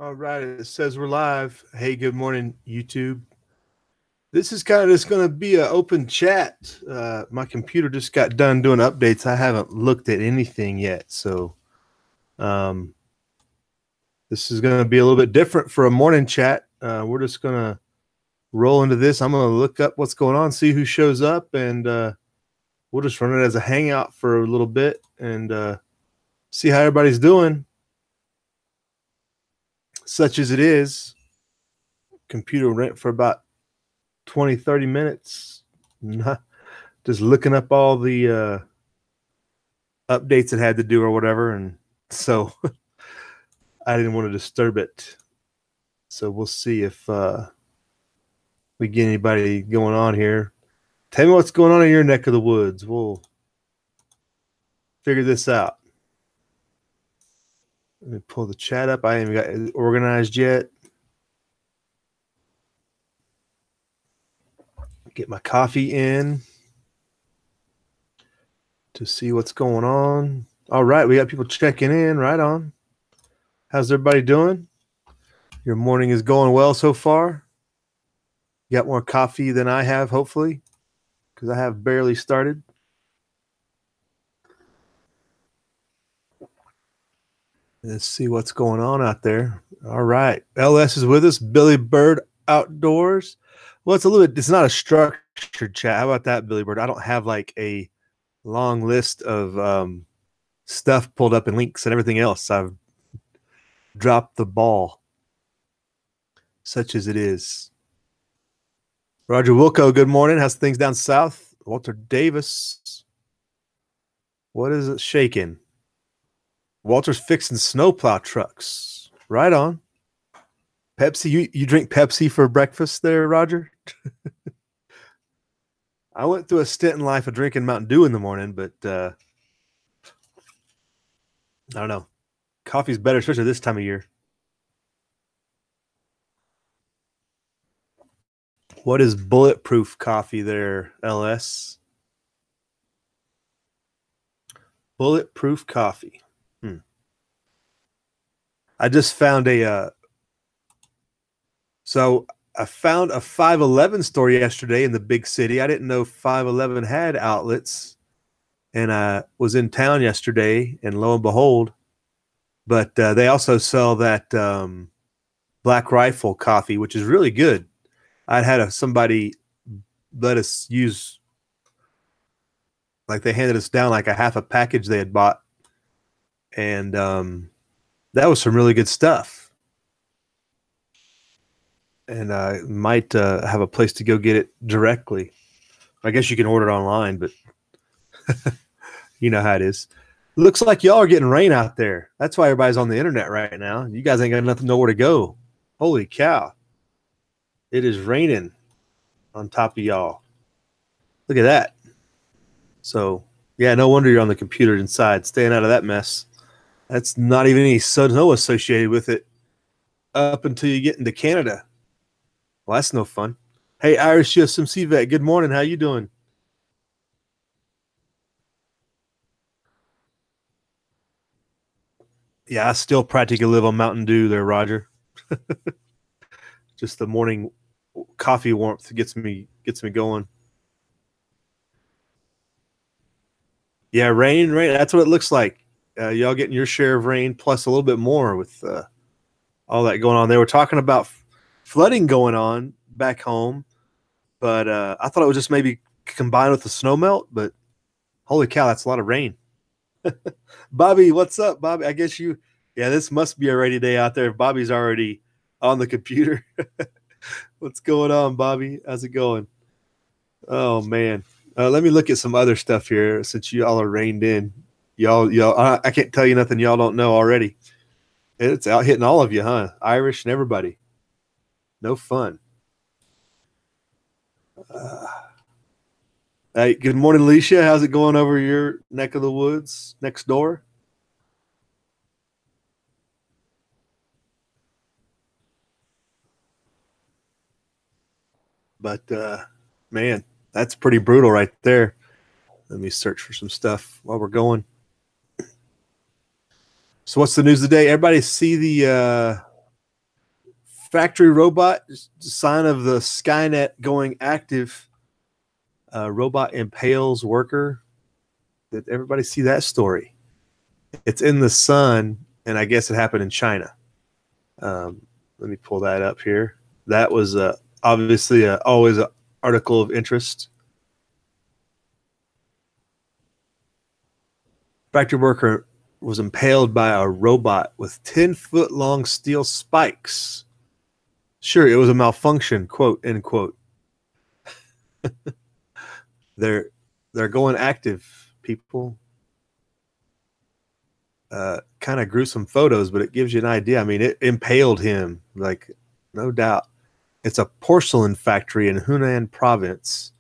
All right, it says we're live. Hey, good morning, YouTube. This is kind of just going to be an open chat. My computer just got done doing updates. I haven't looked at anything yet, so this is going to be a little bit different for a morning chat. We're just going to roll into this. I'm going to look up what's going on, see who shows up, and we'll just run it as a hangout for a little bit and see how everybody's doing. Such as it is, computer went for about 20, 30 minutes, just looking up all the updates it had to do or whatever. And so I didn't want to disturb it. So we'll see if we get anybody going on here. Tell me what's going on in your neck of the woods. We'll figure this out. Let me pull the chat up. I haven't got it organized yet. Get my coffee in to see what's going on. All right, we got people checking in. Right on. How's everybody doing? Your morning is going well so far? You got more coffee than I have, hopefully, because I have barely started. Let's see what's going on out there. All right. LS is with us. Billy Bird Outdoors. Well, it's a little bit, it's not a structured chat. How about that, Billy Bird? I don't have like a long list of stuff pulled up and links and everything else. I've dropped the ball, such as it is. Roger Wilco, good morning. How's things down south? Walter Davis. What is it shaking? Walter's fixing snowplow trucks. Right on. Pepsi, you drink Pepsi for breakfast there, Roger? I went through a stint in life of drinking Mountain Dew in the morning, but I don't know. Coffee's better, especially this time of year. What is bulletproof coffee there, LS? Bulletproof coffee. I just found so I found a 511 store yesterday in the big city. I didn't know 511 had outlets, and I was in town yesterday, and lo and behold, but they also sell that Black Rifle coffee, which is really good. I'd had somebody let us use, like they handed us down like a half a package they had bought, and that was some really good stuff. And I might have a place to go get it directly. I guess you can order it online, but you know how it is. Looks like y'all are getting rain out there. That's why everybody's on the internet right now. You guys ain't got nothing, nowhere to go. Holy cow. It is raining on top of y'all. Look at that. So, yeah, no wonder you're on the computer inside, staying out of that mess. That's not even any snow associated with it up until you get into Canada. Well, that's no fun. Hey, Irish USMC vet, good morning. How you doing? Yeah, I still practically live on Mountain Dew there, Roger. Just the morning coffee warmth gets me going. Yeah, rain. That's what it looks like. Y'all getting your share of rain plus a little bit more with all that going on. They were talking about flooding going on back home, but I thought it was just maybe combined with the snow melt, but holy cow, that's a lot of rain. Bobby, what's up, Bobby? I guess this must be a rainy day out there if Bobby's already on the computer. What's going on, Bobby? How's it going? Oh, man. Let me look at some other stuff here since y'all are reined in. Y'all, I can't tell you nothing y'all don't know already. It's out hitting all of you, huh? Irish and everybody. No fun. Hey, good morning, Alicia. How's it going over your neck of the woods next door? But, man, that's pretty brutal right there. Let me search for some stuff while we're going. So what's the news today? Everybody see the factory robot, sign of the Skynet going active. Robot impales worker. Did everybody see that story? It's in the Sun, and I guess it happened in China. Let me pull that up here. That was obviously always an article of interest. Factory worker was impaled by a robot with 10-foot long steel spikes. Sure, it was a malfunction, quote, end quote. They're going active, people. Kind of gruesome photos, but it gives you an idea. I mean, it impaled him, like, no doubt. It's a porcelain factory in Hunan province.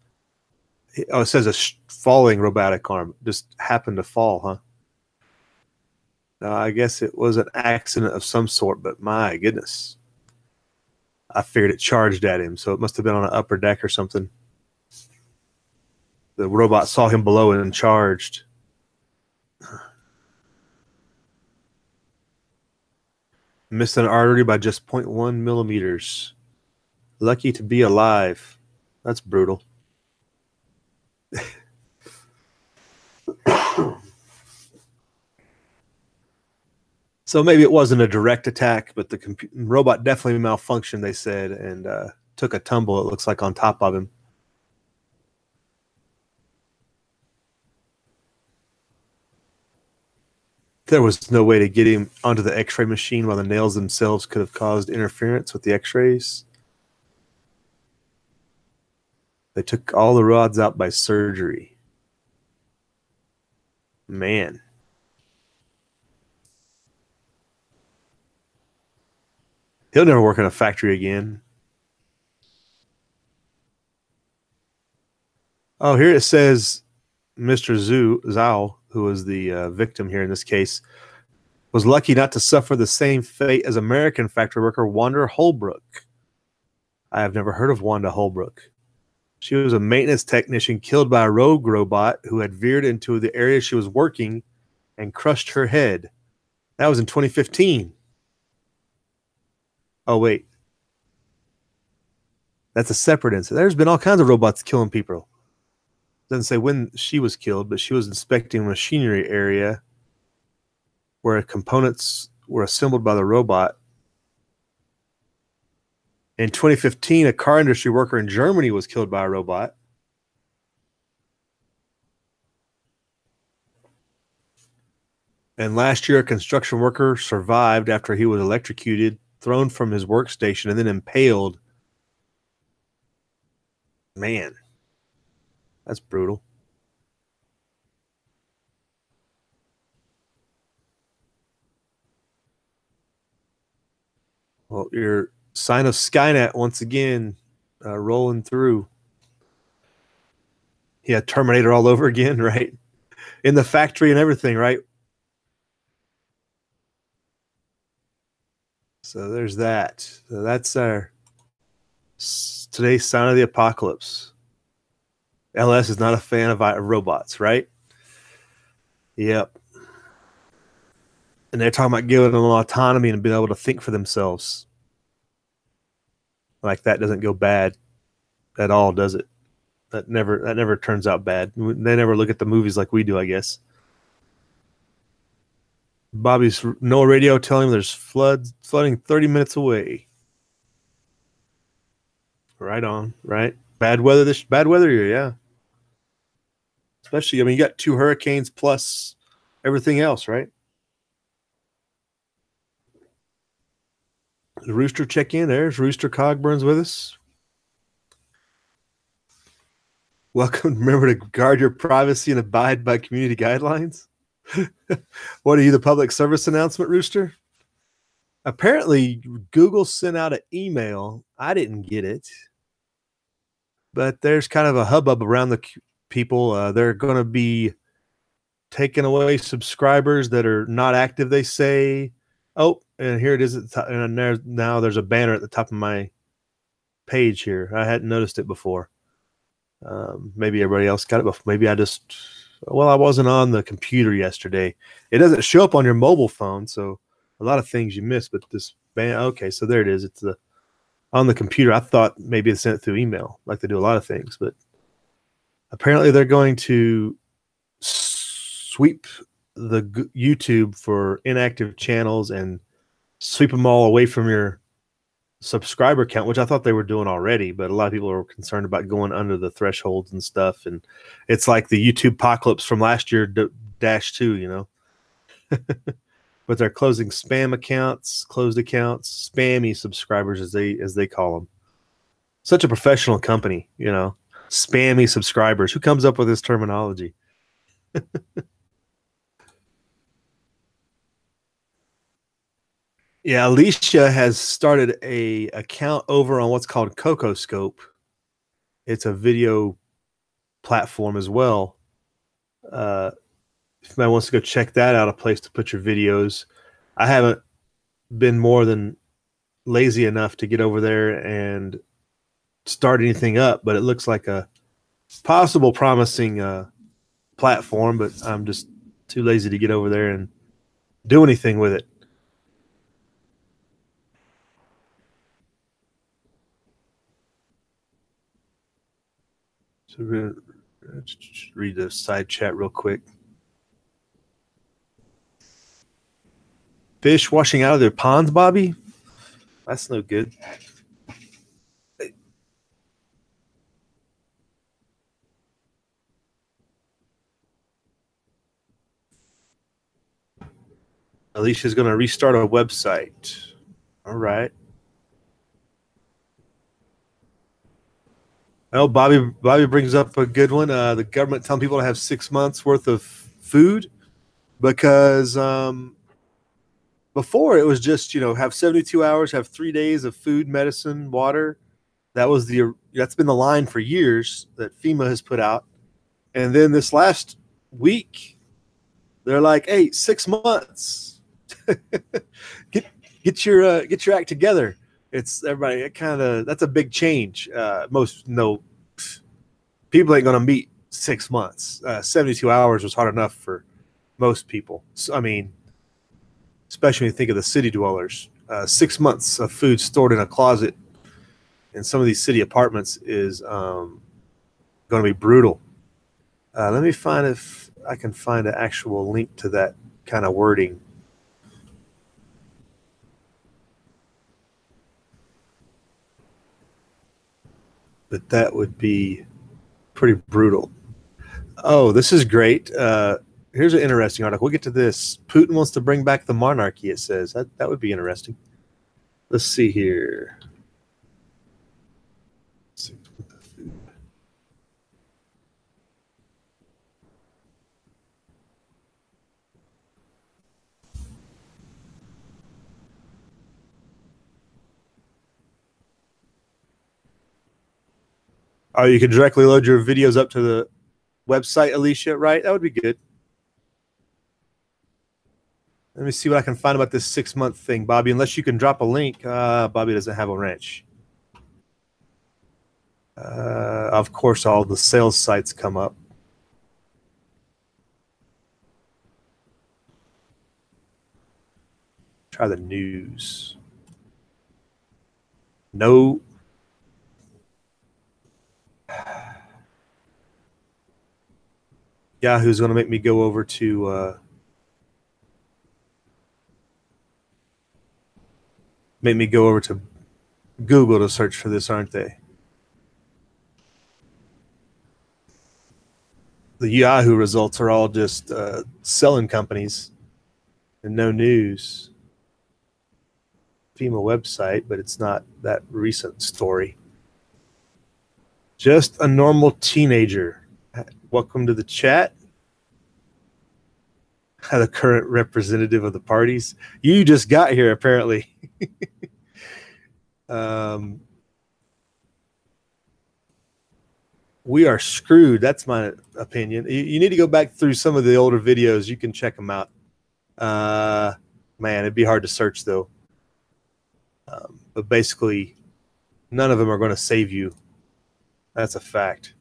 Oh, it says a falling robotic arm. Just happened to fall, huh? I guess it was an accident of some sort, but my goodness. I figured it charged at him, so it must have been on an upper deck or something. The robot saw him below and charged. Missed an artery by just 0.1 millimeters. Lucky to be alive. That's brutal. So maybe it wasn't a direct attack, but the robot definitely malfunctioned, they said, and took a tumble, it looks like, on top of him. There was no way to get him onto the x-ray machine while the nails themselves could have caused interference with the x-rays. They took all the rods out by surgery. Man. He'll never work in a factory again. Oh, here it says Mr. Zhao, who was the victim here in this case, was lucky not to suffer the same fate as American factory worker Wanda Holbrook. I have never heard of Wanda Holbrook. She was a maintenance technician killed by a rogue robot who had veered into the area she was working and crushed her head. That was in 2015. Oh, wait. That's a separate incident. There's been all kinds of robots killing people. Doesn't say when she was killed, but she was inspecting a machinery area where components were assembled by the robot. In 2015, a car industry worker in Germany was killed by a robot. And last year, a construction worker survived after he was electrocuted, thrown from his workstation, and then impaled. Man, that's brutal. Well, your sign of Skynet once again rolling through. Yeah, Terminator all over again, right? In the factory and everything, right? So there's that. So that's our today's sign of the apocalypse. LS is not a fan of robots, right? Yep. And they're talking about giving them autonomy and being able to think for themselves. Like that doesn't go bad at all, does it? That never turns out bad. They never look at the movies like we do, I guess. Bobby's NOAA radio telling him there's flooding 30 minutes away. Right on, right? Bad weather here, yeah. Especially, I mean, you got 2 hurricanes plus everything else, right? The Rooster check in. There's Rooster Cogburn's with us. Welcome. Remember to guard your privacy and abide by community guidelines. What are you, the public service announcement, Rooster? Apparently, Google sent out an email. I didn't get it. But there's kind of a hubbub around the people. They're going to be taking away subscribers that are not active, they say. Oh, and here it is at the top. And now there's a banner at the top of my page here. I hadn't noticed it before. Maybe everybody else got it before. Maybe I wasn't on the computer yesterday. It doesn't show up on your mobile phone, so a lot of things you miss. But this banner, okay, so there it is. It's the on the computer. I thought maybe it sent it through email, like they do a lot of things, but apparently they're going to sweep the YouTube for inactive channels and sweep them all away from your subscriber count, which I thought they were doing already, but a lot of people are concerned about going under the thresholds and stuff. And it's like the YouTube apocalypse from last year -2, you know. But they're closing spam accounts, closed accounts, spammy subscribers as they call them. Such a professional company, you know. Spammy subscribers. Who comes up with this terminology? Yeah, Alicia has started a account over on what's called CocoScope. It's a video platform as well. If anybody wants to go check that out, a place to put your videos. I haven't been more than lazy enough to get over there and start anything up, but it looks like a possible promising platform, but I'm just too lazy to get over there and do anything with it. So we're gonna read the side chat real quick. Fish washing out of their ponds, Bobby? That's no good. Alicia's going to restart a website. All right. Oh, Bobby brings up a good one. The government telling people to have 6 months worth of food because before it was just, you know, have 72 hours, have 3 days of food, medicine, water. That's been the line for years that FEMA has put out. And then this last week, they're like, "Hey, 6 months. get your act together." It's everybody that's a big change. Most people ain't going to meet 6 months. 72 hours was hard enough for most people. So, I mean, especially when you think of the city dwellers. 6 months of food stored in a closet in some of these city apartments is going to be brutal. Let me find if I can find an actual link to that kind of wording. But that would be pretty brutal. Oh, this is great. Here's an interesting article. We'll get to this. Putin wants to bring back the monarchy, it says. That would be interesting. Let's see here. Oh, you can directly load your videos up to the website, Alicia, right? That would be good. Let me see what I can find about this 6 month thing, Bobby. Unless you can drop a link, Bobby doesn't have a wrench. Of course, all the sales sites come up. Try the news. No. Yahoo's going to make me go over to Google to search for this, aren't they? The Yahoo results are all just selling companies and no news. FEMA website, but it's not that recent story. Just a normal teenager. Welcome to the chat. The current representative of the parties. You just got here, apparently. We are screwed. That's my opinion. You need to go back through some of the older videos. You can check them out. Man, it'd be hard to search, though. But basically, none of them are going to save you. That's a fact.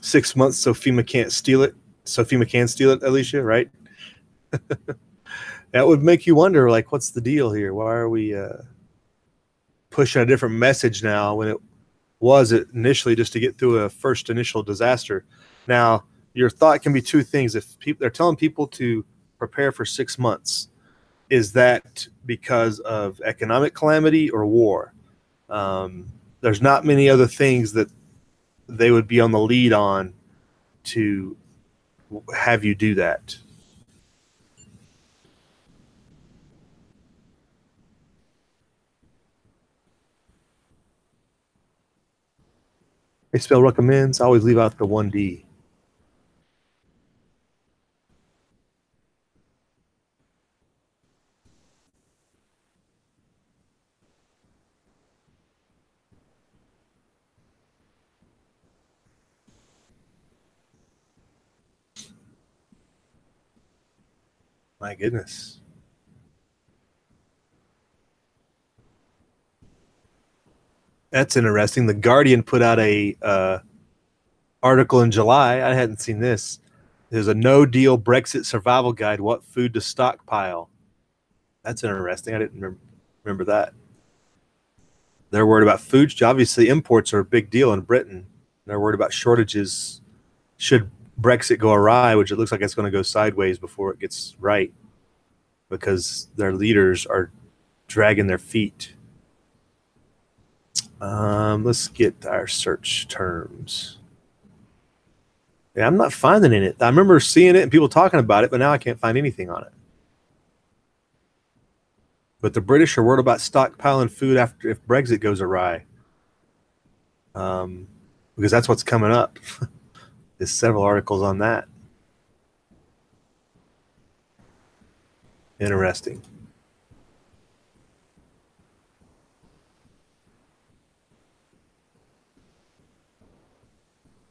6 months so FEMA can't steal it. So FEMA can steal it, Alicia, right? That would make you wonder, like, what's the deal here? Why are we pushing a different message now when it was initially just to get through a first initial disaster. Now, your thought can be two things. If they're telling people to prepare for 6 months, is that because of economic calamity or war? There's not many other things that they would be on the lead on to have you do that. They spell recommends. I always leave out the 1D. My goodness. That's interesting. The Guardian put out a article in July. I hadn't seen this. There's a no-deal Brexit survival guide, what food to stockpile. That's interesting. I didn't remember that. They're worried about food. Obviously, imports are a big deal in Britain. They're worried about shortages should Brexit go awry, which it looks like it's going to go sideways before it gets right because their leaders are dragging their feet. Let's get our search terms. Yeah, I'm not finding it. I remember seeing it and people talking about it, but now I can't find anything on it. But the British are worried about stockpiling food after if Brexit goes awry, because that's what's coming up. There's several articles on that. Interesting.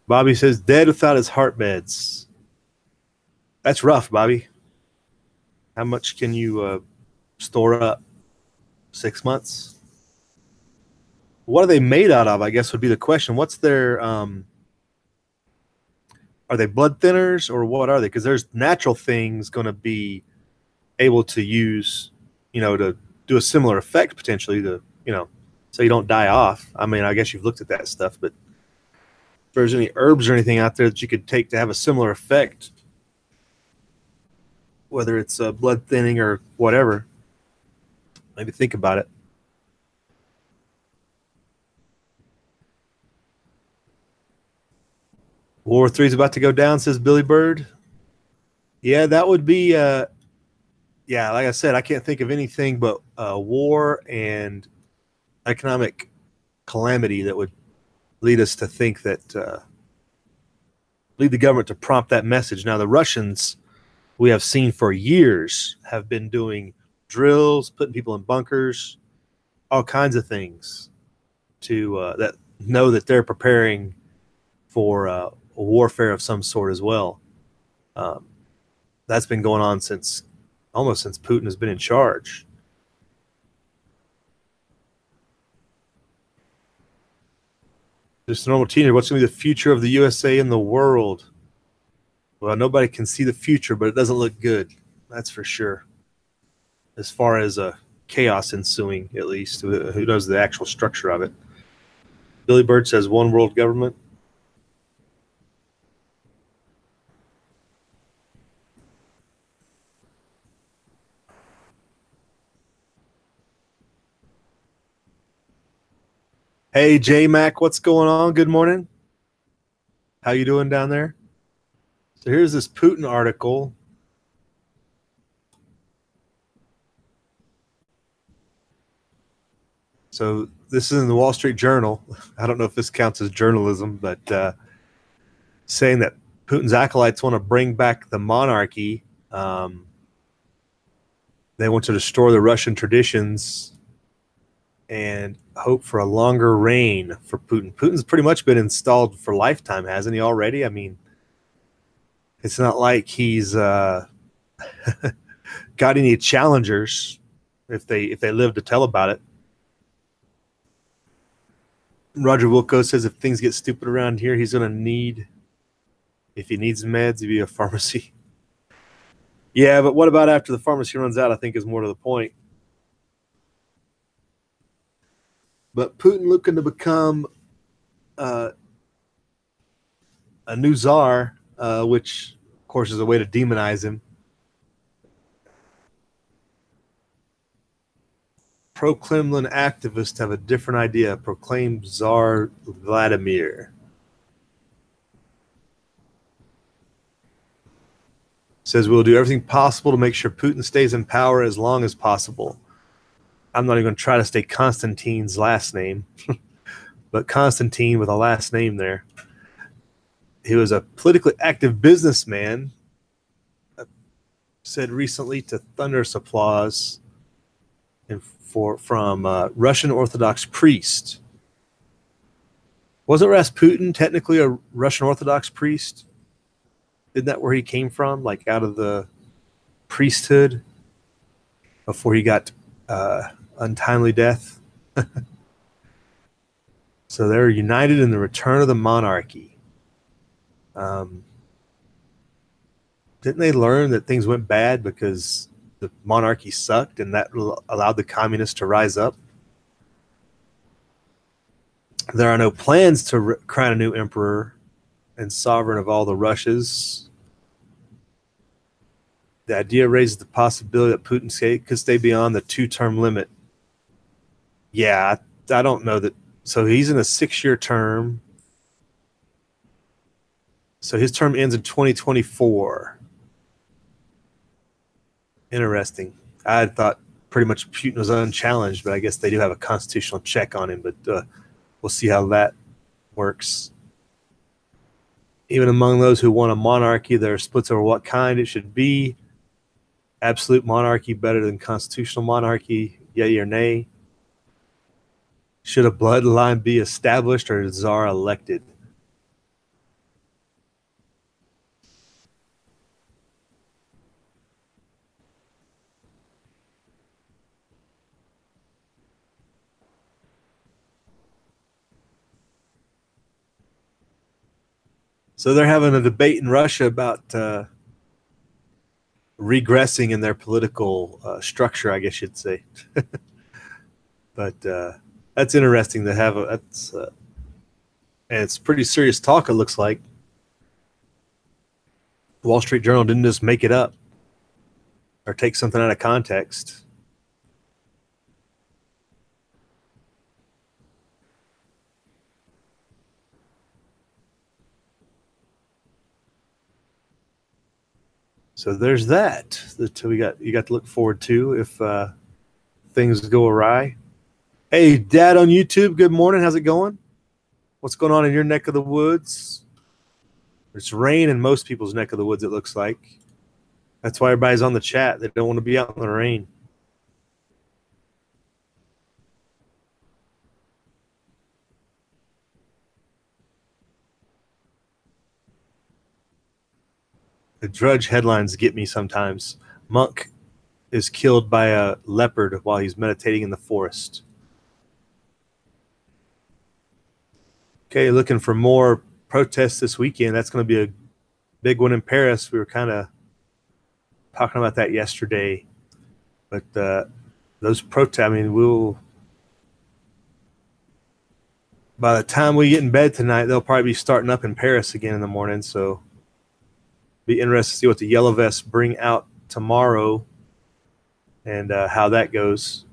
Bobby says, dead without his heart meds. That's rough, Bobby. How much can you store up? 6 months? What are they made out of, I guess, would be the question. What's their, are they blood thinners or what are they? Because there's natural things going to be able to use, to do a similar effect potentially to, so you don't die off. I mean, I guess you've looked at that stuff, but if there's any herbs or anything out there that you could take to have a similar effect, whether it's blood thinning or whatever, maybe think about it. War 3 is about to go down, says Billy Bird. Yeah, that would be, like I said, I can't think of anything but war and economic calamity that would lead us to think that, lead the government to prompt that message. Now, the Russians, we have seen for years, have been doing drills, putting people in bunkers, all kinds of things to that know that they're preparing for a warfare of some sort as well. That's been going on almost since Putin has been in charge. Just a normal teenager, what's going to be the future of the USA and the world? Well, nobody can see the future, but it doesn't look good. That's for sure. As far as chaos ensuing, at least. Who knows the actual structure of it? Billy Bird says one world government. Hey, J-Mac, what's going on? Good morning. How you doing down there? So here's this Putin article. So this is in the Wall Street Journal. I don't know if this counts as journalism, but saying that Putin's acolytes want to bring back the monarchy. They want to destroy the Russian traditions and hope for a longer reign for Putin. Putin's pretty much been installed for lifetime, hasn't he already? I mean, it's not like he's got any challengers if they live to tell about it. Roger Wilco says if things get stupid around here, he's going to need, if he needs meds, he'd be a pharmacy. Yeah, but what about after the pharmacy runs out, I think is more to the point. But Putin looking to become uh, a new czar, which, of course, is a way to demonize him. Pro-Kremlin activists have a different idea, proclaimed Tsar Vladimir. Says we'll do everything possible to make sure Putin stays in power as long as possible. I'm not even going to try to say Constantine's last name, but Constantine with a last name there. He was a politically active businessman, said recently to thunderous applause from Russian Orthodox priest. Wasn't Rasputin technically a Russian Orthodox priest? Isn't that where he came from? Like out of the priesthood before he got untimely death? So they're united in the return of the monarchy. Didn't they learn that things went bad because the monarchy sucked and that allowed the communists to rise up? There are no plans to crown a new emperor and sovereign of all the Russias. The idea raises the possibility that Putin could stay beyond the 2-term limit. Yeah, I don't know that. So he's in a 6-year term. So his term ends in 2024. Interesting. I thought pretty much Putin was unchallenged, but I guess they do have a constitutional check on him. But we'll see how that works. Even among those who want a monarchy, there are splits over what kind it should be. Absolute monarchy better than constitutional monarchy, yay or nay? Should a bloodline be established or a czar elected? So they're having a debate in Russia about regressing in their political structure, I guess you'd say. But that's interesting to have. And it's pretty serious talk, it looks like. The Wall Street Journal didn't just make it up or take something out of context. So there's that you got to look forward to if things go awry. Hey, Dad on YouTube, good morning. How's it going? What's going on in your neck of the woods? It's rain in most people's neck of the woods, it looks like. That's why everybody's on the chat. They don't want to be out in the rain. The Drudge headlines get me sometimes. Monk is killed by a leopard while he's meditating in the forest. Okay, looking for more protests this weekend. That's going to be a big one in Paris. We were kind of talking about that yesterday. But those protests, I mean, by the time we get in bed tonight, they'll probably be starting up in Paris again in the morning. So be interested to see what the Yellow Vests bring out tomorrow and how that goes.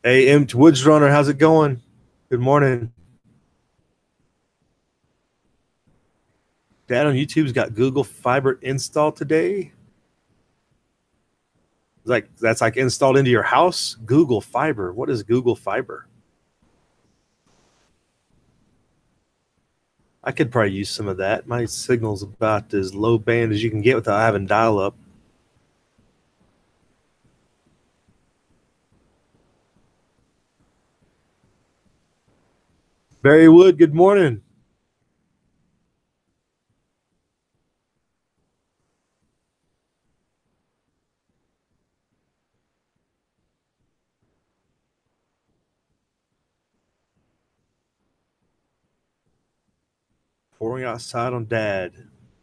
Hey, Woods Runner, how's it going? Good morning. Dad on YouTube's got Google Fiber installed today. That's like installed into your house. Google Fiber. What is Google Fiber? I could probably use some of that. My signal's about as low band as you can get without having dial up. Barry Wood, good morning. Pouring outside on Dad.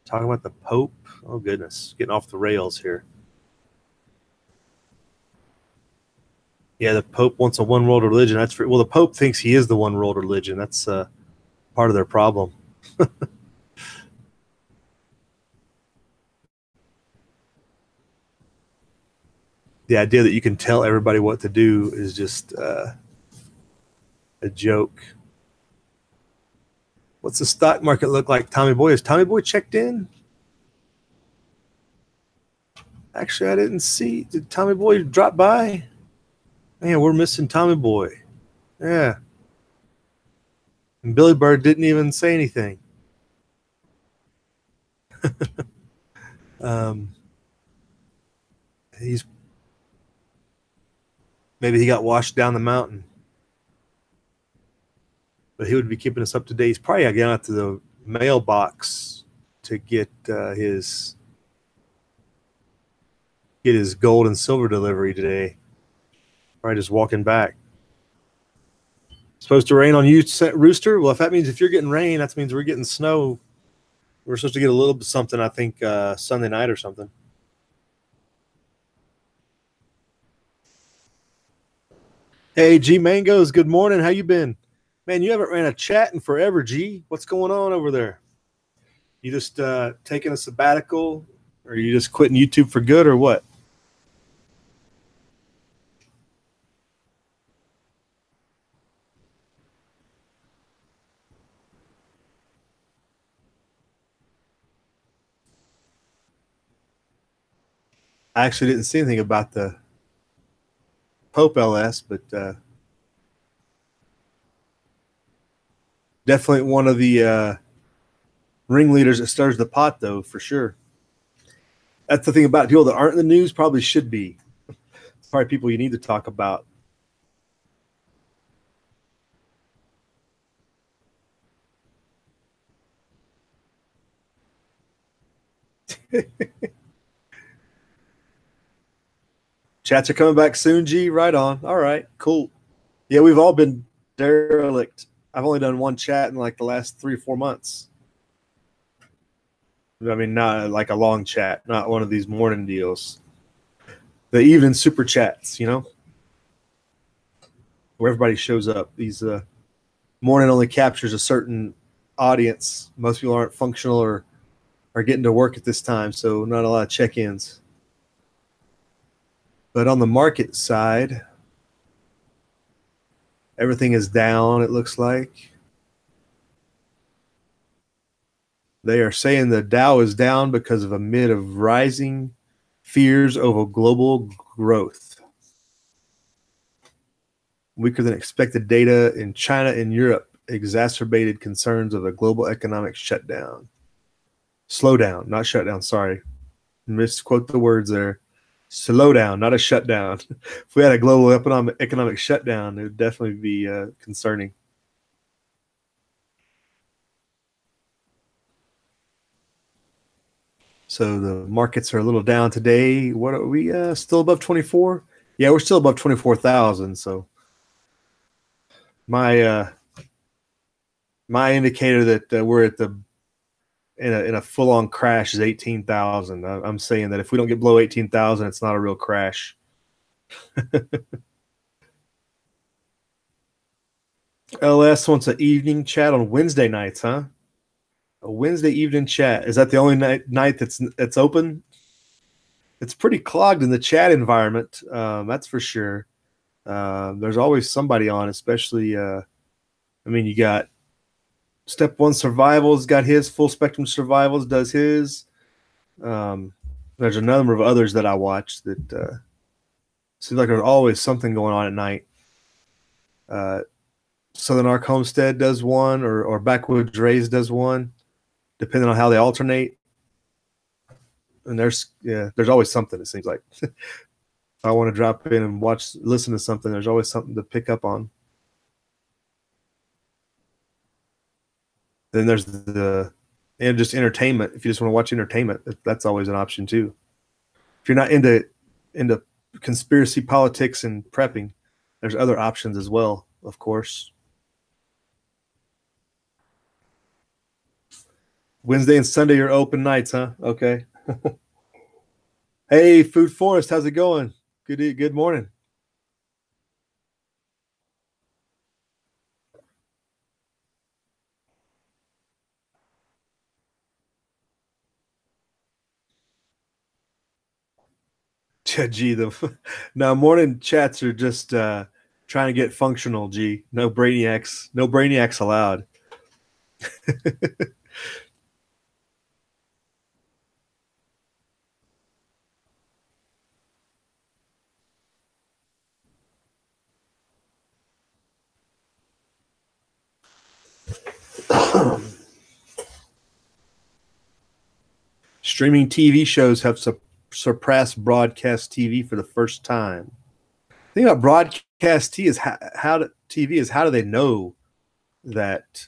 Talking about the Pope. Oh, goodness. Getting off the rails here. Yeah, the Pope wants a one world religion. That's well, the Pope thinks he is the one world religion. That's part of their problem. The idea that you can tell everybody what to do is just a joke. What's the stock market look like, Tommy Boy? Is Tommy Boy checked in? Actually, I didn't see. Did Tommy Boy drop by? Man, we're missing Tommy Boy. Yeah. And Billy Bird didn't even say anything. He's maybe he got washed down the mountain, but he would be keeping us up to date. He's probably getting out to the mailbox to get his gold and silver delivery today. Probably just walking back. Supposed to rain on you, Rooster? Well, if that means if you're getting rain, that means we're getting snow. We're supposed to get a little bit something, I think, Sunday night or something. Hey, G Mangoes, good morning. How you been? Man, you haven't ran a chat in forever, G. What's going on over there? You just taking a sabbatical, or you just quitting YouTube for good, or what? I actually didn't see anything about the Pope LS, but definitely one of the ringleaders that stirs the pot, though, for sure. That's the thing about people that aren't in the news, probably should be. It's probably people you need to talk about. Chats are coming back soon, G. Right on. All right, cool. Yeah, we've all been derelict. I've only done one chat in like the last 3 or 4 months. I mean, not like a long chat, not one of these morning deals. The evening super chats, you know, where everybody shows up. These morning only captures a certain audience. Most people aren't functional or are getting to work at this time, so not a lot of check-ins. But on the market side, everything is down, it looks like. They are saying the Dow is down because of a mid of rising fears over global growth. Weaker than expected data in China and Europe exacerbated concerns of a global economic shutdown. Slowdown, not shutdown, sorry. Misquote the words there. Slowdown, not a shutdown. If we had a global economic shutdown, it would definitely be concerning. So the markets are a little down today. What are we still above 24? Yeah, we're still above 24,000. So my indicator that we're at the in a full on crash is 18,000. I'm saying that if we don't get below 18,000, it's not a real crash. LS wants an evening chat on Wednesday nights, huh? A Wednesday evening chat. Is that the only night that's open? It's pretty clogged in the chat environment. That's for sure. There's always somebody on, especially. I mean, you got Step One Survivals, got his Full Spectrum Survivals, does his. There's a number of others that I watch that seems like there's always something going on at night. Southern Arc Homestead does one, or Backwoods Rays does one, depending on how they alternate. And there's always something, it seems like. If I want to drop in and listen to something, there's always something to pick up on. Then there's and just entertainment. If you just want to watch entertainment, that's always an option too. If you're not into conspiracy politics and prepping, there's other options as well, of course. Wednesday and Sunday are open nights, huh? Okay. Hey, Food Forest, how's it going? Good morning. Gee, the now morning chats are just trying to get functional. G, no brainiacs allowed. Streaming TV shows have surpassed broadcast TV for the first time. The thing about broadcast TV is how do they know that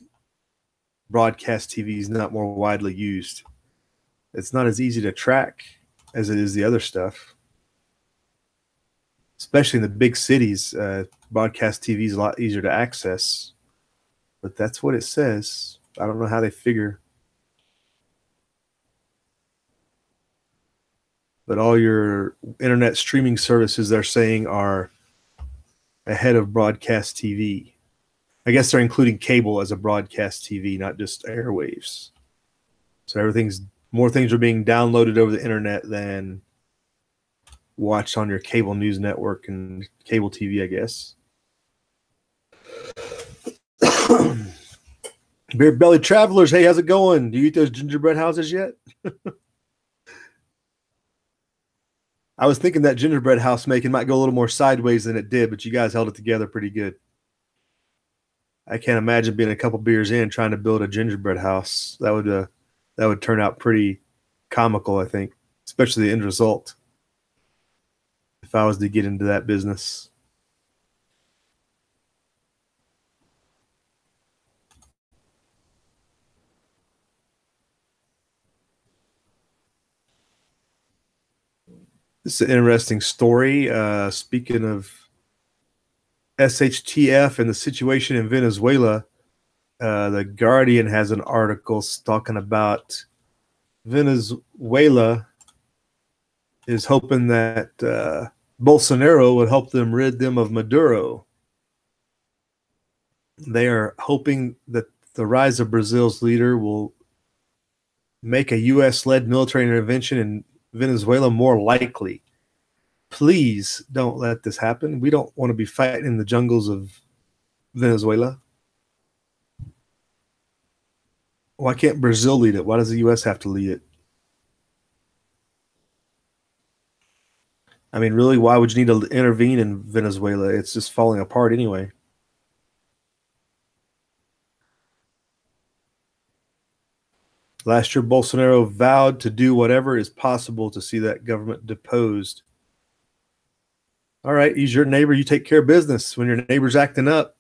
broadcast TV is not more widely used? It's not as easy to track as it is the other stuff, especially in the big cities. Broadcast TV is a lot easier to access, but that's what it says. I don't know how they figure. But all your internet streaming services, they're saying, are ahead of broadcast TV. I guess they're including cable as a broadcast TV, not just airwaves. So more things are being downloaded over the internet than watched on your cable news network and cable TV, I guess. Beer Belly Travelers, hey, how's it going? Do you eat those gingerbread houses yet? I was thinking that gingerbread house making might go a little more sideways than it did, but you guys held it together pretty good. I can't imagine being a couple beers in trying to build a gingerbread house. That would turn out pretty comical, I think, especially the end result. If I was to get into that business. This is an interesting story. Speaking of SHTF and the situation in Venezuela, the Guardian has an article talking about Venezuela is hoping that Bolsonaro would help them rid them of Maduro. They are hoping that the rise of Brazil's leader will make a U.S.-led military intervention in Venezuela more likely. Please don't let this happen. We don't want to be fighting in the jungles of Venezuela. Why can't Brazil lead it? Why does the U.S. have to lead it? I mean, really, why would you need to intervene in Venezuela? It's just falling apart anyway. Last year, Bolsonaro vowed to do whatever is possible to see that government deposed. All right, he's your neighbor. You take care of business. When your neighbor's acting up,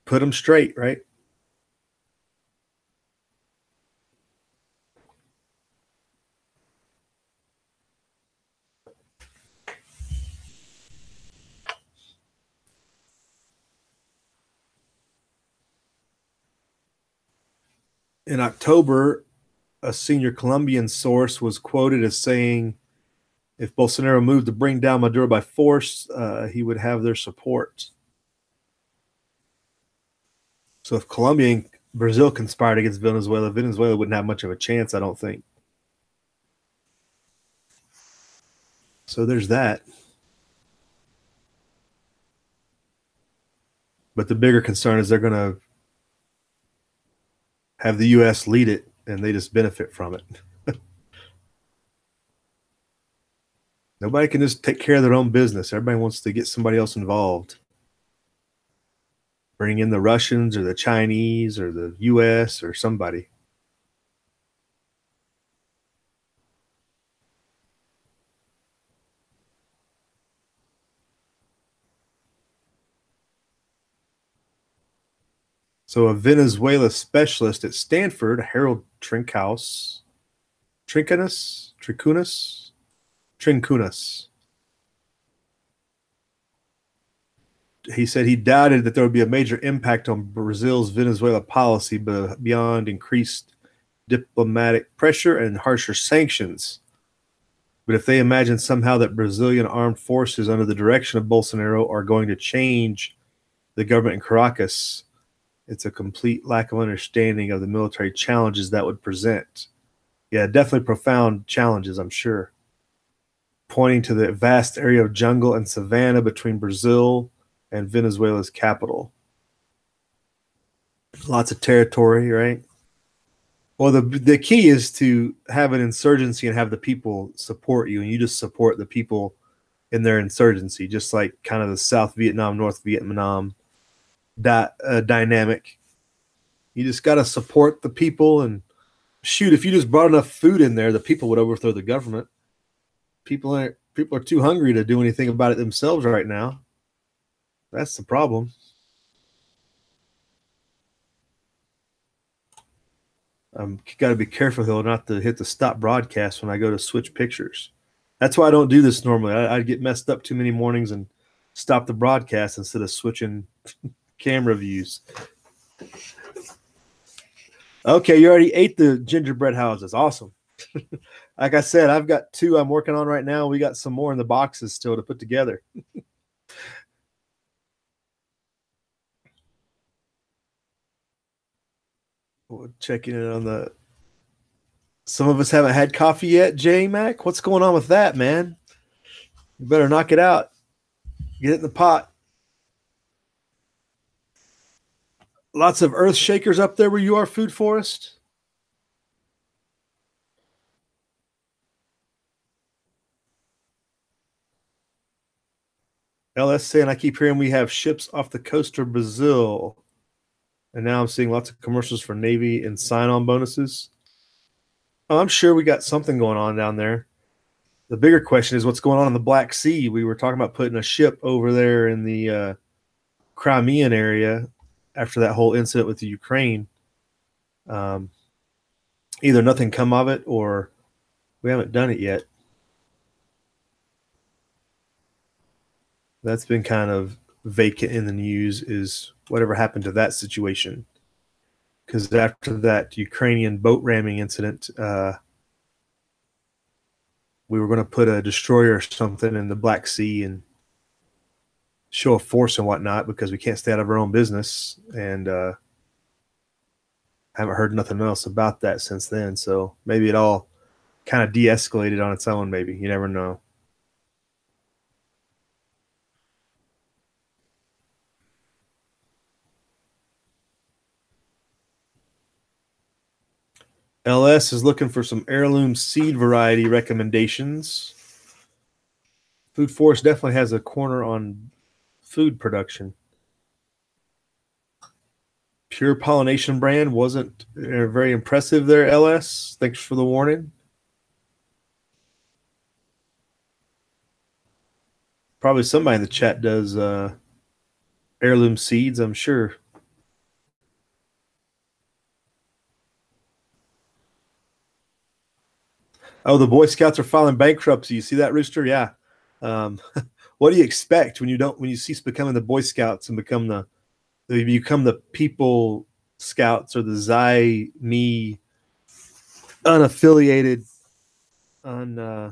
put them straight, right? In October, a senior Colombian source was quoted as saying, if Bolsonaro moved to bring down Maduro by force, he would have their support. So if Colombia and Brazil conspired against Venezuela, Venezuela wouldn't have much of a chance, I don't think. So there's that. But the bigger concern is they're going to have the U.S. lead it, and they just benefit from it. Nobody can just take care of their own business. Everybody wants to get somebody else involved. Bring in the Russians or the Chinese or the U.S. or somebody. So a Venezuela specialist at Stanford, Harold Trincunas, he said he doubted that there would be a major impact on Brazil's Venezuela policy, but beyond increased diplomatic pressure and harsher sanctions. But if they imagine somehow that Brazilian armed forces under the direction of Bolsonaro are going to change the government in Caracas, it's a complete lack of understanding of the military challenges that would present. Yeah, definitely profound challenges, I'm sure. Pointing to the vast area of jungle and savanna between Brazil and Venezuela's capital. Lots of territory, right? Well, the key is to have an insurgency and have the people support you, and you just support the people in their insurgency, just like kind of the South Vietnam, North Vietnam dynamic. You just got to support the people, and shoot, if you just brought enough food in there, the people would overthrow the government. People are too hungry to do anything about it themselves right now. That's the problem. Got to be careful, though, not to hit the stop broadcast when I go to switch pictures. That's why I don't do this normally. I'd get messed up too many mornings and stop the broadcast instead of switching camera views. Okay, you already ate the gingerbread houses. Awesome. Like I said, I've got 2 I'm working on right now. We got some more in the boxes still to put together. Checking in on the. Some of us haven't had coffee yet, J Mac. What's going on with that, man? You better knock it out. Get it in the pot. Lots of earth shakers up there where you are, Food Forest. LS saying I keep hearing we have ships off the coast of Brazil. And now I'm seeing lots of commercials for Navy and sign-on bonuses. Oh, I'm sure we got something going on down there. The bigger question is what's going on in the Black Sea. We were talking about putting a ship over there in the Crimean area after that whole incident with the Ukraine. Either nothing come of it or we haven't done it yet. That's been kind of vacant in the news, is whatever happened to that situation. Because after that Ukrainian boat ramming incident, we were going to put a destroyer or something in the Black Sea and show a force and whatnot because we can't stay out of our own business. And haven't heard nothing else about that since then. So maybe it all kind of de-escalated on its own. Maybe, you never know. LS is looking for some heirloom seed variety recommendations. Food Forest definitely has a corner on food production. Pure Pollination brand wasn't very impressive there, LS. Thanks for the warning. Probably somebody in the chat does heirloom seeds, I'm sure. Oh, the Boy Scouts are filing bankruptcy. You see that, Rooster? Yeah. What do you expect when you cease becoming the Boy Scouts and become the People Scouts or the Xi Me unaffiliated, ungender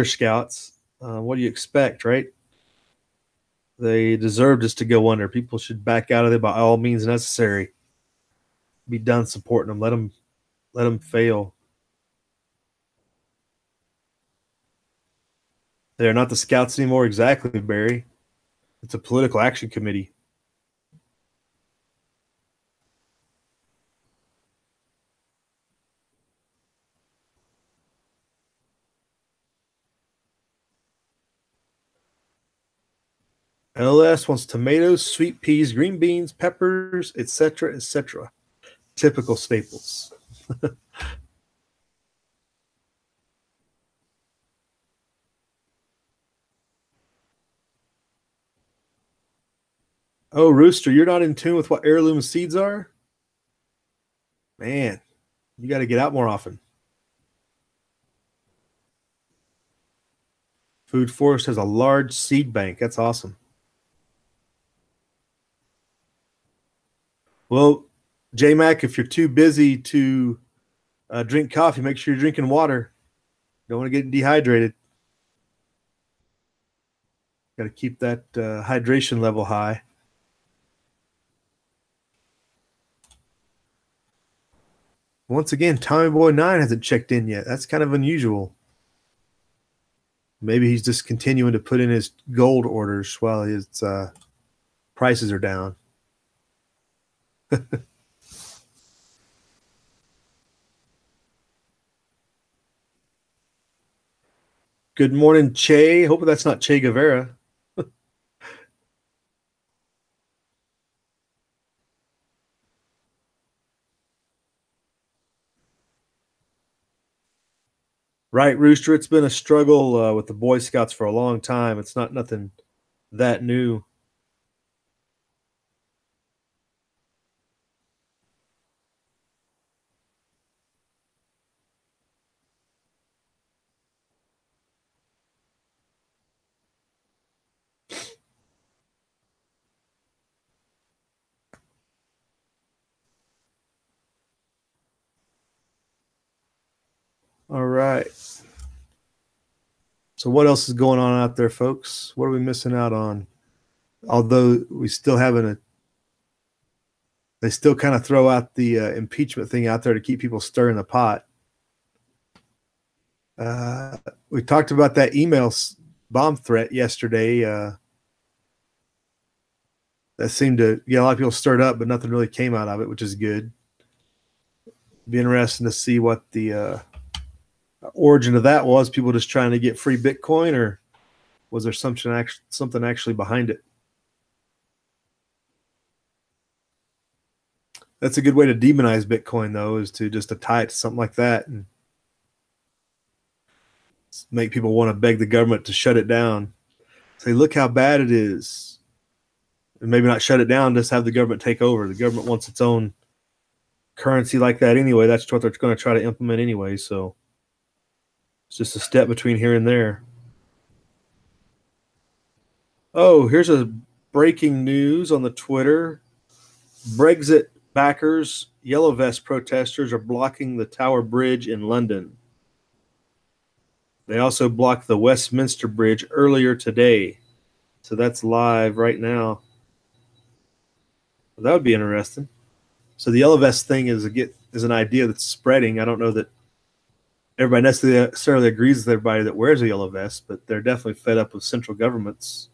scouts? What do you expect, right? They deserve just to go under. People should back out of it by all means necessary. Be done supporting them. Let them fail. They're not the scouts anymore. Exactly, Barry. It's a political action committee. LS wants tomatoes, sweet peas, green beans, peppers, etc., etc. Typical staples. Oh, Rooster, you're not in tune with what heirloom seeds are? Man, you got to get out more often. Food Forest has a large seed bank. That's awesome. Well, J-Mac, if you're too busy to drink coffee, make sure you're drinking water. Don't want to get dehydrated. Got to keep that hydration level high. Once again, Tommy Boy 9 hasn't checked in yet. That's kind of unusual. Maybe he's just continuing to put in his gold orders while his prices are down. Good morning, Che. Hope that's not Che Guevara. Right, Rooster. It's been a struggle with the Boy Scouts for a long time. It's not nothing that new. All right. So what else is going on out there, folks? What are we missing out on? Although we still haven't they still kind of throw out the impeachment thing out there to keep people stirring the pot. We talked about that email bomb threat yesterday. That seemed to get a lot of people stirred up, but nothing really came out of it, which is good. Be interesting to see what the origin of that was. People just trying to get free Bitcoin, or was there something actually behind it? That's a good way to demonize Bitcoin, though, is to just tie it to something like that and make people want to beg the government to shut it down. Say, look how bad it is. And maybe not shut it down, just have the government take over. The government wants its own currency like that anyway. That's what they're going to try to implement anyway. So it's just a step between here and there. Oh, here's a breaking news on the Twitter. Brexit backers, Yellow Vest protesters are blocking the Tower Bridge in London. They also blocked the Westminster Bridge earlier today. So that's live right now. That would be interesting. So the Yellow Vest thing is an idea that's spreading. I don't know that everybody necessarily agrees with everybody that wears a yellow vest, but they're definitely fed up with central governments.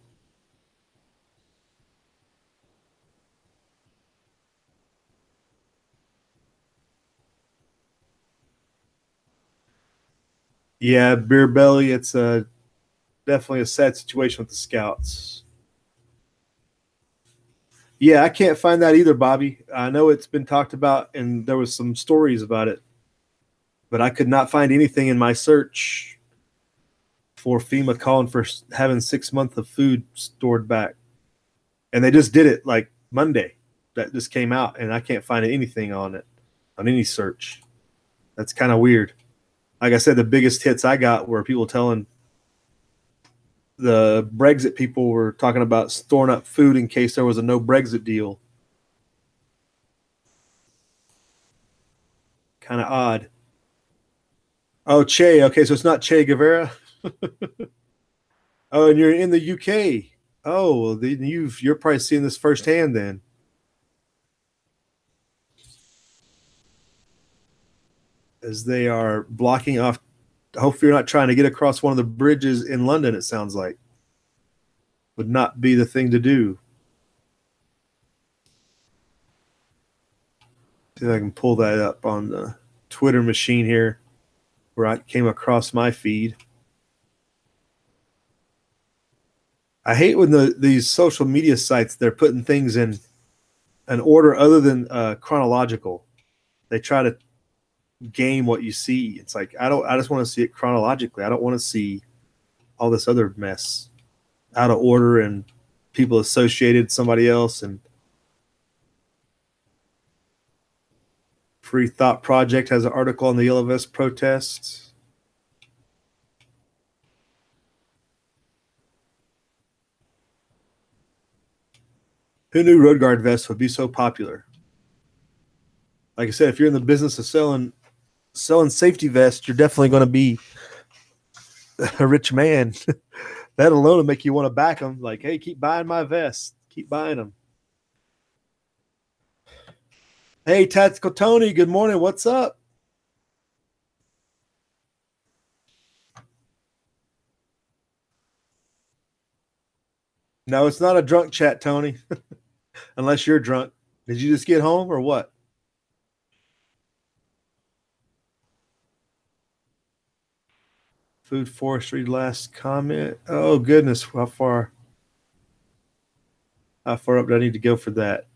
Yeah, beer belly. It's definitely a sad situation with the Scouts. Yeah, I can't find that either, Bobby. I know it's been talked about, and there was some stories about it, but I could not find anything in my search for FEMA calling for having 6 months of food stored back. And they just did it like Monday. That just came out, and I can't find anything on it on any search. That's kind of weird. Like I said, the biggest hits I got were people telling the Brexit people were talking about storing up food in case there was a no Brexit deal. Kind of odd. Oh, Che. Okay, so it's not Che Guevara. Oh, and you're in the UK. Oh, well, then you're probably seeing this firsthand then. As they are blocking off. Hopefully, you're not trying to get across one of the bridges in London. It sounds like would not be the thing to do. See if I can pull that up on the Twitter machine here, where I came across my feed. I hate when these social media sites, they're putting things in an order other than chronological. They try to game what you see. It's like I just want to see it chronologically. I don't want to see all this other mess out of order and people associated with somebody else. And Free Thought Project has an article on the Yellow Vest protests. Who knew road guard vests would be so popular? Like I said, if you're in the business of selling safety vests, you're definitely going to be a rich man. That alone will make you want to back them. Like, hey, keep buying my vests. Keep buying them. Hey, Tactical Tony, good morning. What's up? No, it's not a drunk chat, Tony, unless you're drunk. Did you just get home or what? Food forestry last comment. Oh goodness, how far up do I need to go for that?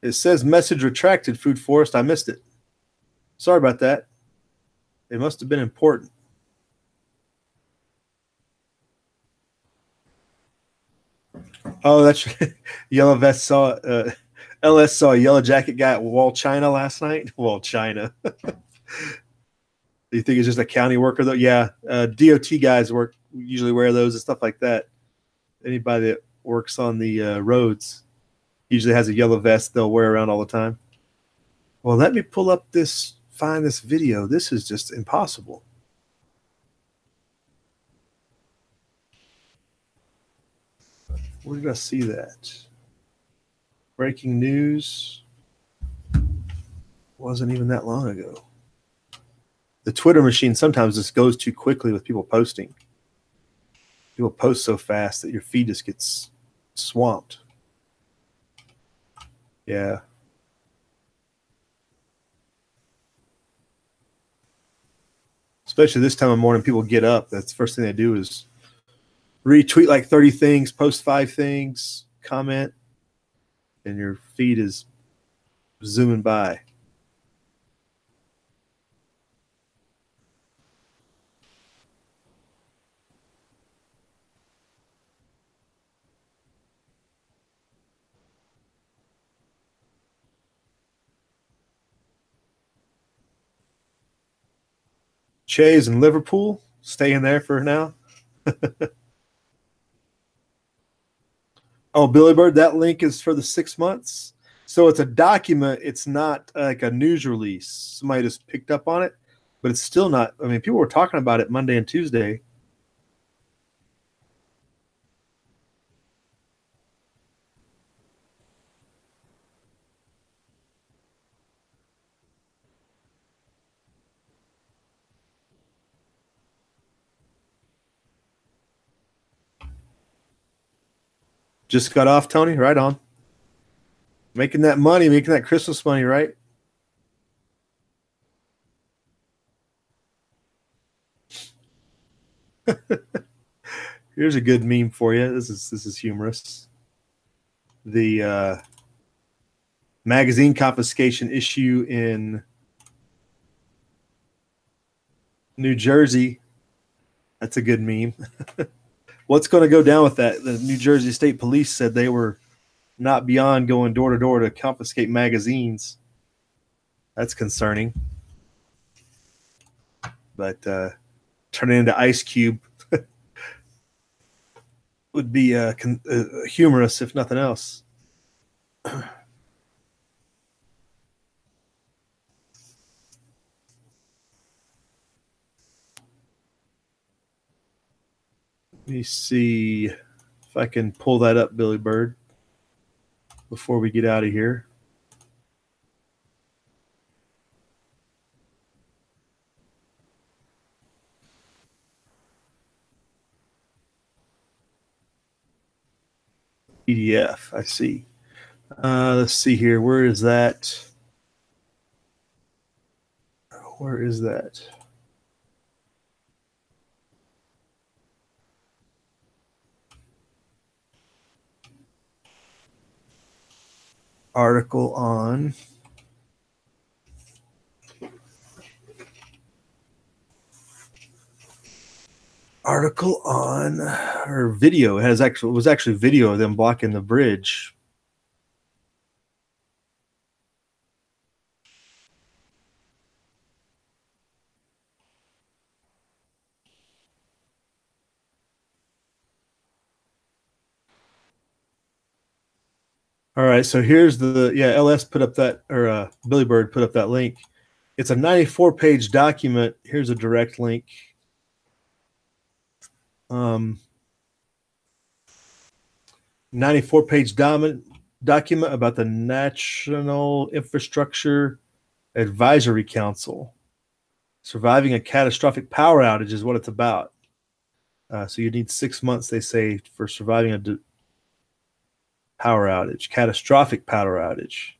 It says message retracted, Food Forest. I missed it. Sorry about that. It must have been important. Oh, that's Yellow Vest saw LS saw a yellow jacket guy at Wall China last night. Wall China. Do you think it's just a county worker though? Yeah, DOT guys usually wear those and stuff like that. Anybody that works on the roads usually has a yellow vest they'll wear around all the time. Well, let me find this video. This is just impossible. Where did I see that? Breaking news. Wasn't even that long ago. The Twitter machine sometimes just goes too quickly with people posting. People post so fast that your feed just gets swamped. Yeah. Especially this time of morning, people get up. That's the first thing they do is retweet like 30 things, post 5 things, comment, and your feed is zooming by. Che's in Liverpool, staying there for now. Oh, Billy Bird, that link is for the 6 months. So it's a document. It's not like a news release. Somebody just picked up on it, but it's still not. I mean, people were talking about it Monday and Tuesday. Just got off, Tony. Right on. Making that money, making that Christmas money, right? Here's a good meme for you. This is humorous. The magazine confiscation issue in New Jersey. That's a good meme. What's going to go down with that? The New Jersey State Police said they were not beyond going door to door to confiscate magazines. That's concerning. But turning into Ice Cube would be humorous, if nothing else. Let me see if I can pull that up, Billy Bird, before we get out of here. PDF, I see. Let's see here. Where is that? Where is that? Article on or video. It was actually video of them blocking the bridge. All right, so here's LS put up that, or Billy Bird put up that link. It's a 94-page document. Here's a direct link. 94-page document about the National Infrastructure Advisory Council. Surviving a catastrophic power outage is what it's about. So you need 6 months, they say, for surviving a power outage. Catastrophic power outage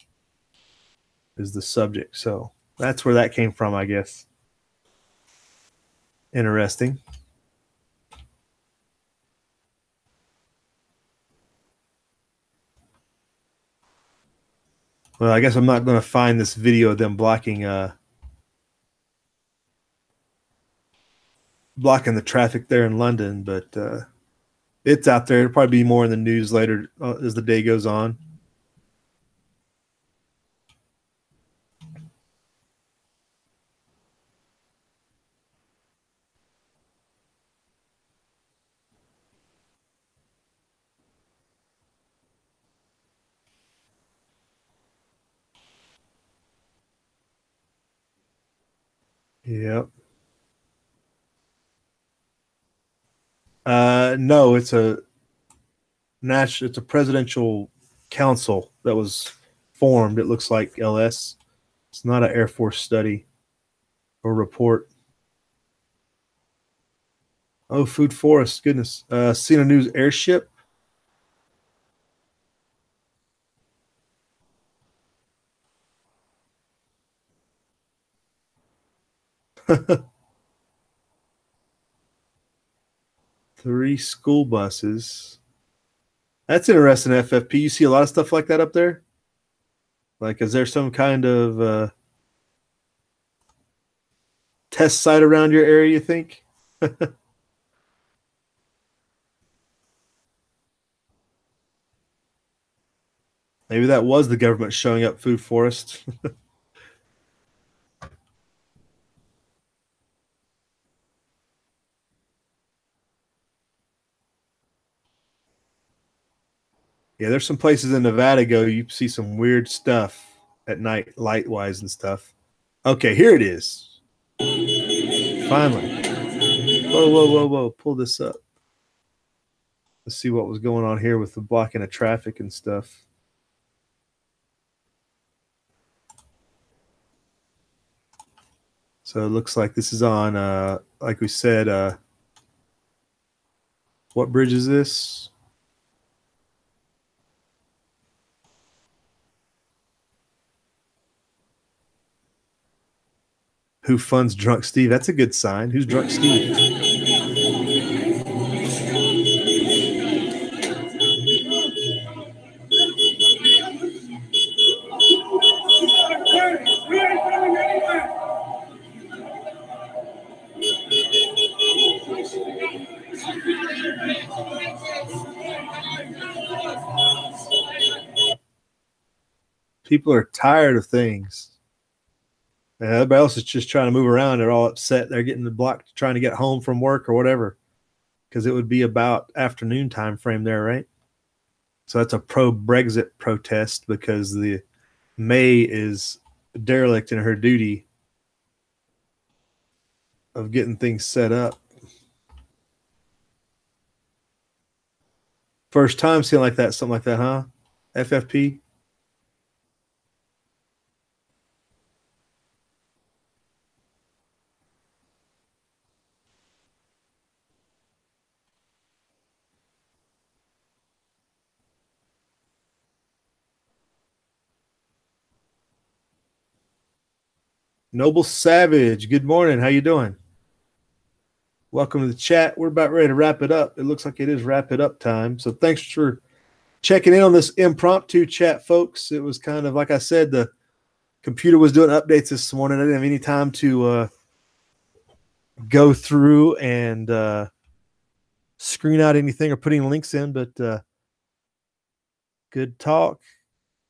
is the subject. So that's where that came from, I guess. Interesting. Well, I guess I'm not going to find this video of them blocking the traffic there in London, but it's out there. It'll probably be more in the news later as the day goes on. Yep. No, it's a presidential council that was formed. It looks like, LS. It's not an Air Force study or report. Oh, food forest. Goodness. Seen a news airship. Three school buses. That's interesting, FFP. You see a lot of stuff like that up there? Like, is there some kind of test site around your area, you think? Maybe that was the government showing up food forest. Yeah, there's some places in Nevada you see some weird stuff at night, light wise and stuff. Okay, here it is. Finally. Whoa, whoa, whoa, whoa. Pull this up. Let's see what was going on here with the blocking of traffic and stuff. So it looks like this is on, like we said, what bridge is this? Who funds Drunk Steve? That's a good sign. Who's Drunk Steve? People are tired of things. And everybody else is just trying to move around. They're all upset. They're getting the block trying to get home from work or whatever, because it would be about afternoon time frame there, right? So that's a pro-Brexit protest because the May is derelict in her duty of getting things set up. First time seeing like that, something like that, huh? FFP. Noble Savage, good morning. How you doing? Welcome to the chat. We're about ready to wrap it up. It looks like it is wrap it up time. So thanks for checking in on this impromptu chat, folks. It was kind of, like I said, the computer was doing updates this morning. I didn't have any time to go through and screen out anything or put any links in, but good talk.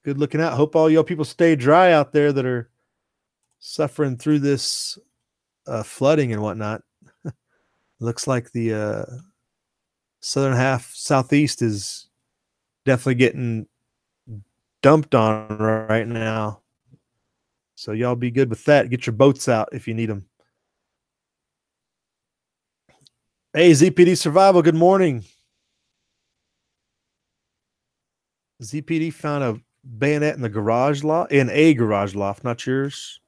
Good looking out. Hope all y'all people stay dry out there that are suffering through this flooding and whatnot. Looks like the southern half, southeast, is definitely getting dumped on right now. So y'all be good with that. Get your boats out if you need them. Hey, ZPD Survival, good morning. ZPD found a bayonet in a garage loft, not yours.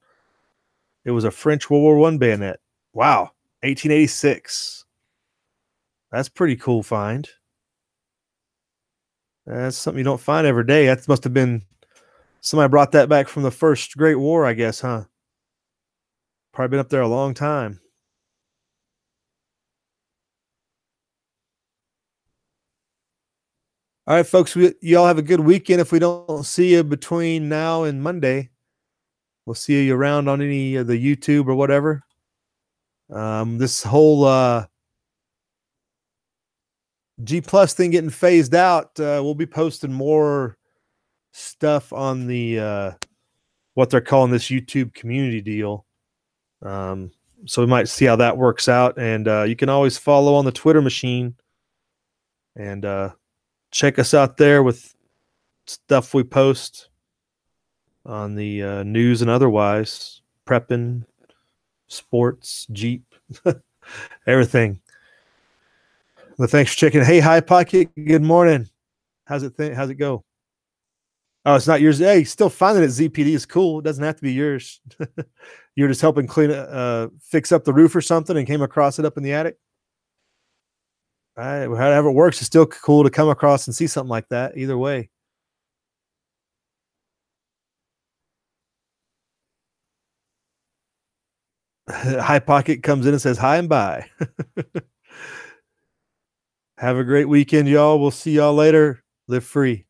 It was a French World War I bayonet. Wow, 1886. That's pretty cool find. That's something you don't find every day. That must have been somebody brought that back from the First Great War, I guess, huh? Probably been up there a long time. All right, folks, y'all have a good weekend. If we don't see you between now and Monday, we'll see you around on any of the YouTube or whatever. This whole G Plus thing getting phased out, we'll be posting more stuff on the what they're calling this YouTube community deal. So we might see how that works out. And you can always follow on the Twitter machine and check us out there with stuff we post on the news and otherwise, prepping, sports, Jeep, everything. Well, thanks for checking. Hey, High Pocket, good morning. How's it go? Oh, it's not yours. Hey, still finding it. ZPD is cool. It doesn't have to be yours. You're just helping fix up the roof or something and came across it up in the attic. All right, however it works, it's still cool to come across and see something like that. Either way. High Pocket comes in and says hi and bye. Have a great weekend, y'all. We'll see y'all later. Live free.